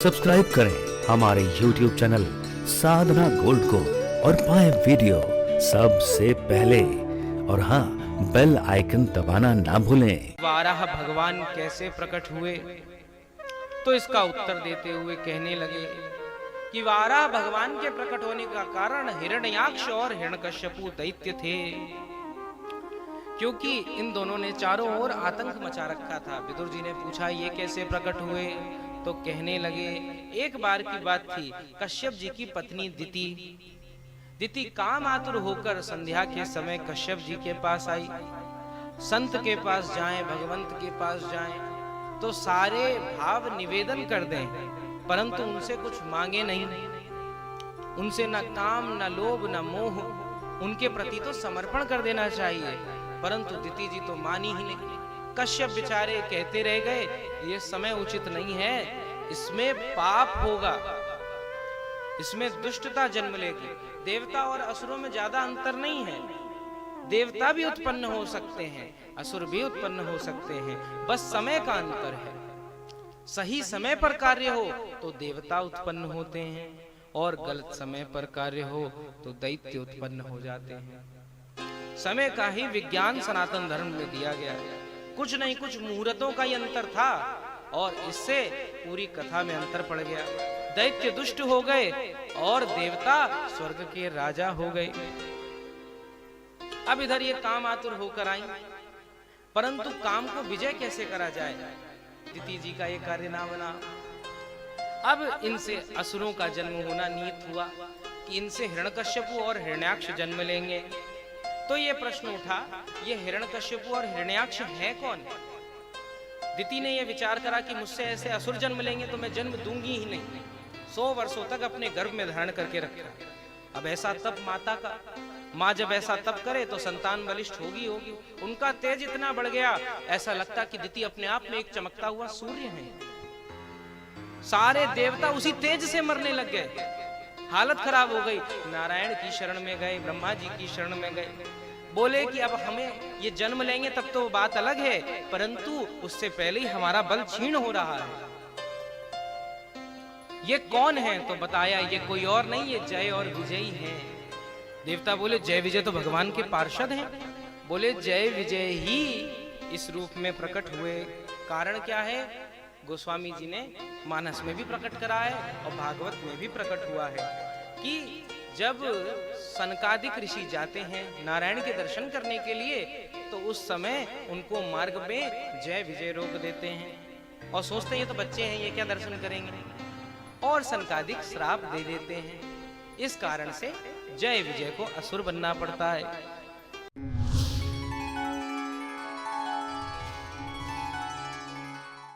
Subscribe करें हमारे YouTube channel साधना gold को और पाएं वीडियो सबसे पहले। और हाँ, बेल आइकन दबाना ना भूलें। वाराह भगवान कैसे प्रकट हुए? तो इसका उत्तर देते हुए कहने लगे कि वाराह भगवान के प्रकट होने का कारण हिरण्याक्ष और हिरण्यकश्यपु दैत्य थे, क्योंकि इन दोनों ने चारों ओर आतंक मचा रखा था। विदुर जी ने पूछा ये कैसे प्रकट हुए? तो कहने लगे एक बार की बात थी। कश्यप जी की पत्नी दिति काम आतुर होकर संध्या के समय कश्यप जी के पास आई। संत के पास जाएं, भगवंत के पास जाएं तो सारे भाव निवेदन कर दें, परंतु उनसे कुछ मांगे नहीं। उनसे न काम, न लोभ, न मोह, उनके प्रति तो समर्पण कर देना चाहिए, परंतु दिति जी तो मानी ही नहीं। कश्यप बेचारे कहते रह गए ये समय उचित नहीं है, इसमें पाप होगा, इसमें दुष्टता जन्म लेगी। देवता और असुरों में ज्यादा अंतर नहीं है, देवता भी उत्पन्न हो सकते हैं, असुर भी उत्पन्न हो सकते हैं, बस समय का अंतर है। सही समय पर कार्य हो तो देवता उत्पन्न होते हैं, और गलत समय पर कार्य हो तो दैत्य उत्पन्न हो जाते हैं। समय का ही विज्ञान सनातन धर्म में दिया गया है। कुछ नहीं कुछ मुहूर्तों का ही अंतर था, और इससे पूरी कथा में अंतर पड़ गया। दैत्य दुष्ट हो गए और देवता स्वर्ग के राजा हो गए। अब इधर ये काम आतुर होकर आई, परंतु काम को विजय कैसे करा जाए? दिति जी का ये कार्य ना बना। अब इनसे असुरों का जन्म होना नियत हुआ कि इनसे हिरण्यकश्यपु और हिरण्याक्ष जन्म लेंगे। तो ये प्रश्न उठा, ये हिरण्यकश्यपु और हिरण्याक्ष है कौन? दिति ने यह विचार करा कि मुझसे ऐसे असुर जन्म लेंगे तो मैं जन्म दूंगी ही नहीं। 100 वर्षों तक अपने गर्भ में धारण करके रखा। अब ऐसा तप माता का, माँ जब ऐसा तप करे तो संतान बलिष्ठ होगी। उनका तेज इतना बढ़ गया, ऐसा लगता कि दिति अपने आप में एक चमकता हुआ सूर्य है। सारे देवता उसी तेज से मरने लग गए। हालत खराब हो गई। नारायण की शरण में गए, ब्रह्मा जी की शरण में गए, बोले कि अब हमें ये जन्म लेंगे तब तो बात अलग है, परंतु उससे पहले ही हमारा बल क्षीण हो रहा है। ये कौन है? तो बताया ये कोई और नहीं, ये जय और विजयी हैं। देवता बोले जय विजय तो भगवान के पार्षद हैं। बोले जय विजय ही इस रूप में प्रकट हुए। कारण क्या है? गोस्वामी जी ने मानस में भी प्रकट करा है और भागवत में भी प्रकट हुआ है कि जब सनकादिक ऋषि जाते हैं नारायण के दर्शन करने के लिए, तो उस समय उनको मार्ग में जय विजय रोक देते हैं और सोचते हैं ये तो बच्चे हैं, ये क्या दर्शन करेंगे, और सनकादिक श्राप दे देते हैं। इस कारण से जय विजय को असुर बनना पड़ता है।